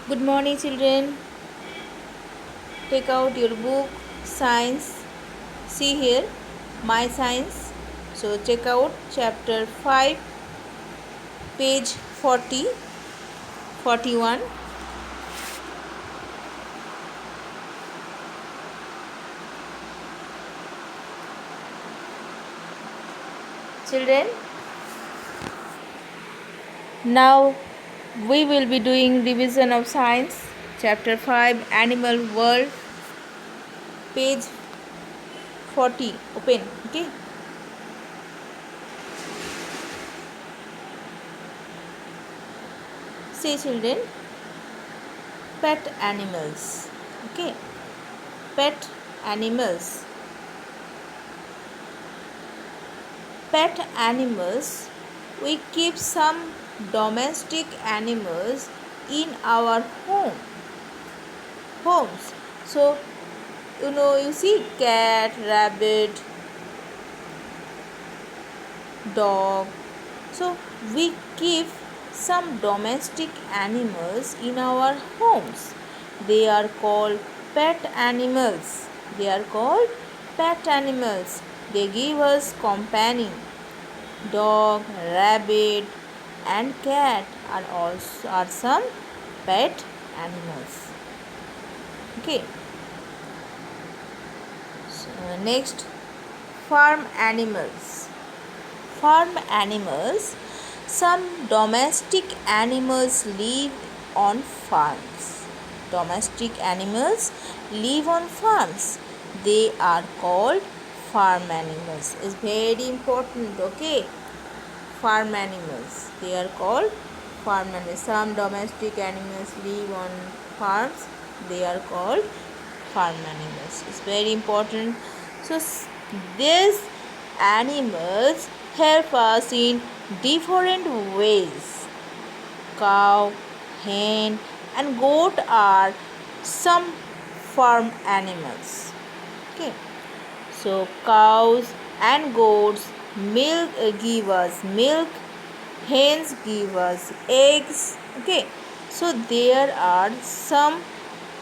Good morning, children. Take out your book, Science. See here, My Science. So, check out chapter 5, page 40, 41. Children, now we will be doing revision of science, chapter 5, Animal World, page 40. Open, okay? See, children, pet animals, okay? Pet animals. Pet animals, we keep some domestic animals in our homes. So, you see cat, rabbit, dog. So, we keep some domestic animals in our homes. They are called pet animals. They are called pet animals. They give us companion. Dog, rabbit, and cat are some pet animals. Okay. So next, farm animals. Farm animals. Some domestic animals live on farms. Domestic animals live on farms. They are called farm animals. It's very important. Okay. Farm animals, they are called farm animals. Some domestic animals live on farms, they are called farm animals. It's very important. So these animals help us in different ways. Cow, hen, and goat are some farm animals. Okay. So cows and goats give us milk, hens give us eggs. Okay. So there are some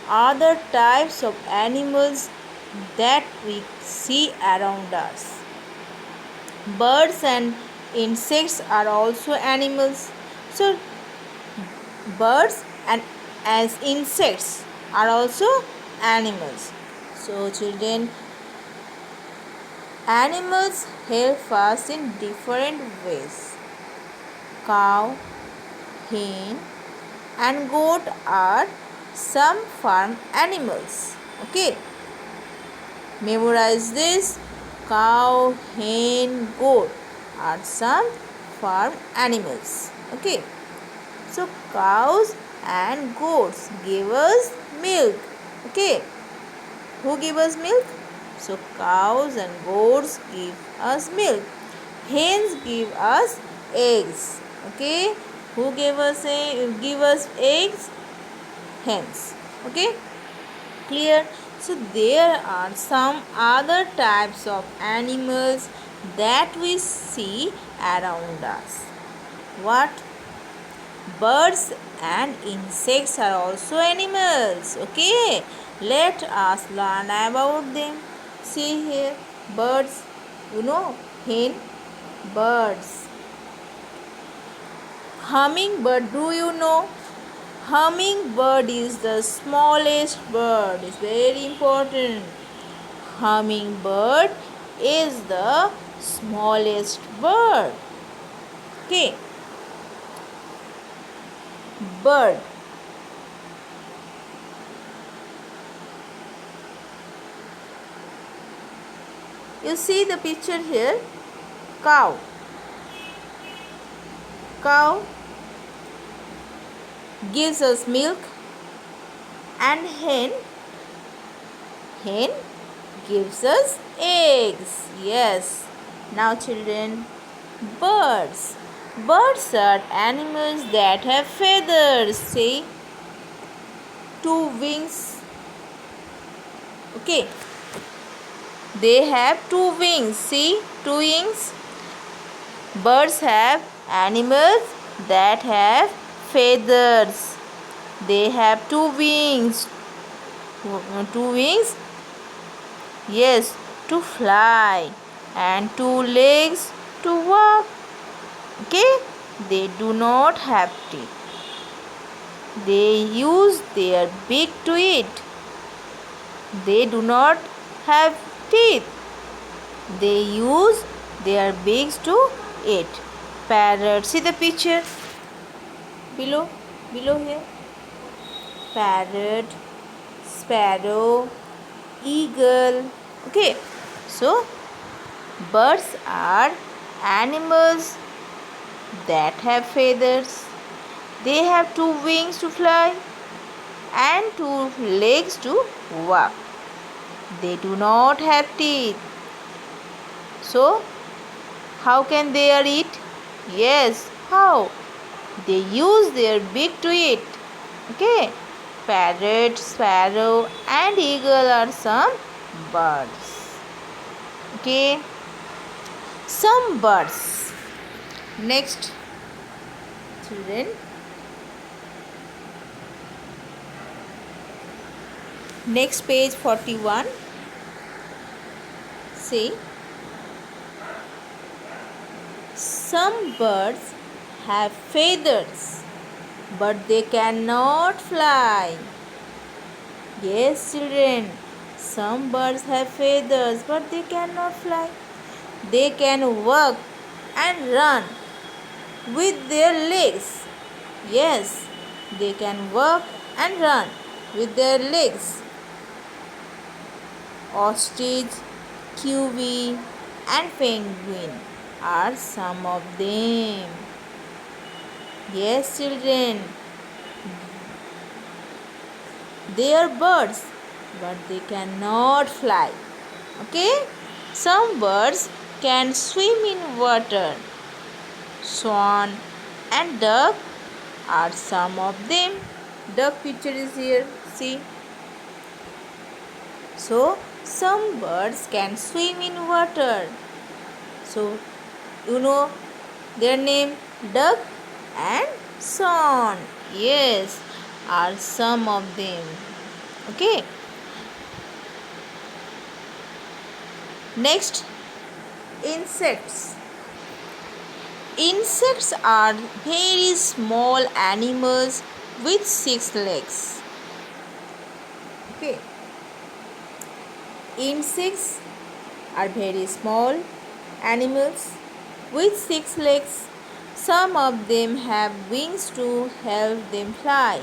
other types of animals that we see around us. Birds and insects are also animals. So birds and as insects are also animals. So children, animals help us in different ways. Cow, hen, and goat are some farm animals. Okay. Memorize this. Cow, hen, goat are some farm animals. Okay. So cows and goats give us milk. Okay. Who give us milk? So cows and goats give us milk. Hens give us eggs. Okay. Who give us eggs? Hens. Okay. Clear? So there are some other types of animals that we see around us. What? Birds and insects are also animals. Okay. Let us learn about them. See here, birds, hen, birds. Hummingbird, do you know? Hummingbird is the smallest bird. It's very important. Hummingbird is the smallest bird. Okay. Bird. You see the picture here. Cow. Cow gives us milk, and hen gives us eggs. Yes. Now children, birds. Birds are animals that have feathers. See, two wings. Okay. They have two wings. See, two wings. Birds have animals that have feathers. They have two wings. Two wings, yes, to fly, and two legs to walk. Okay, they do not have teeth. They use their beak to eat. They do not have teeth. They use their beaks to eat. Parrot, see the picture below here. Parrot, sparrow, eagle. Okay, so birds are animals that have feathers. They have two wings to fly and two legs to walk. They do not have teeth. So, how can they eat? Yes, how? They use their beak to eat. Okay, parrot, sparrow, and eagle are some birds. Okay, some birds. Next, children. Next page 41. See, some birds have feathers, but they cannot fly. Yes, children, some birds have feathers, but they cannot fly. They can walk and run with their legs. Yes, they can walk and run with their legs. Ostrich, kiwi, and penguin are some of them. Yes, children, they are birds, but they cannot fly. Okay? Some birds can swim in water. Swan and duck are some of them. Duck picture is here. See? So, some birds can swim in water. So, you know their name, duck and swan. Yes, are some of them. Okay. Next, insects. Insects are very small animals with 6 legs. Okay. Insects are very small animals with 6 legs. Some of them have wings to help them fly.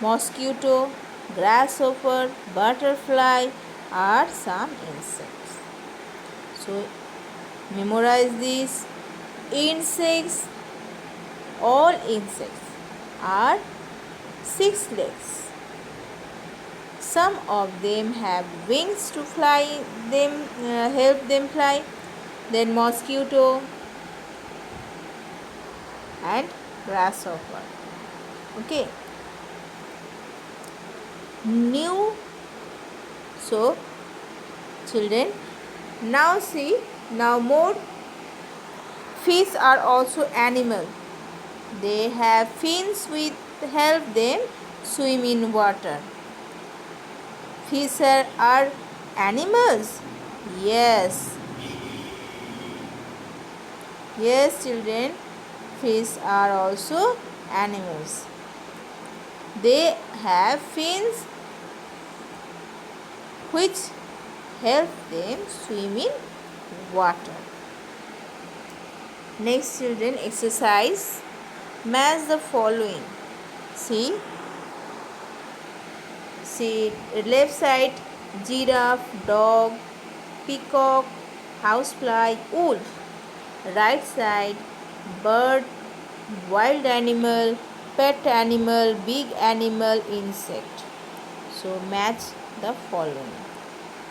Mosquito, grasshopper, butterfly are some insects. So, memorize these. Insects, all insects are 6 legs. Some of them have wings to fly them, help them fly. Then mosquito and grasshopper. Okay. New. So, children, now see, now more. Fish are also animal. They have fins which help them swim in water. Fish are animals. Yes. Yes, children, fish are also animals. They have fins which help them swim in water. Next, children, exercise. Match the following. See, left side, giraffe, dog, peacock, housefly, wolf. Right side, bird, wild animal, pet animal, big animal, insect. So match the following.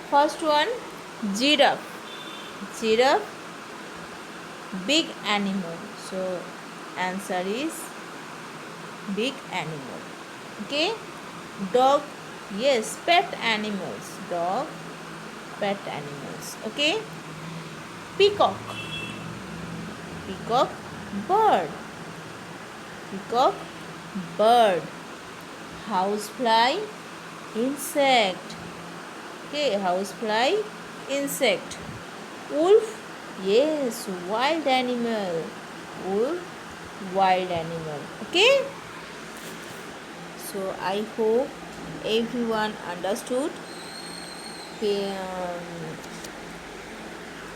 First one, giraffe. Giraffe, big animal. So answer is big animal. Okay. Dog, yes, pet animals. Dog, pet animals. Okay. Peacock. Peacock, bird. Peacock, bird. Housefly, insect. Okay, housefly, insect. Wolf, yes, wild animal. Wolf, wild animal. Okay, so I hope everyone understood. Okay,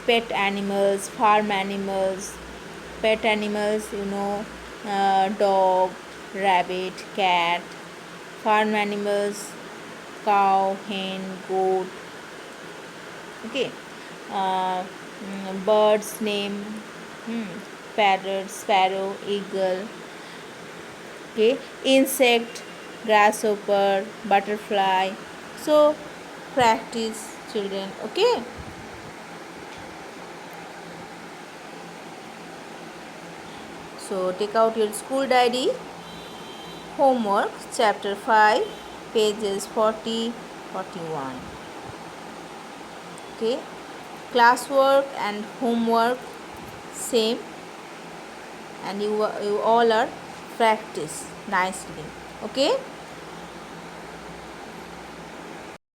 pet animals, farm animals, pet animals, dog, rabbit, cat, farm animals, cow, hen, goat. Okay, birds name, hmm, parrot, sparrow, eagle. Okay, insect, grasshopper, butterfly. So practice, children. Okay, so take out your school diary. Homework, chapter 5, pages 40 41. Okay, classwork and homework same, and you all are practice nicely. Okay.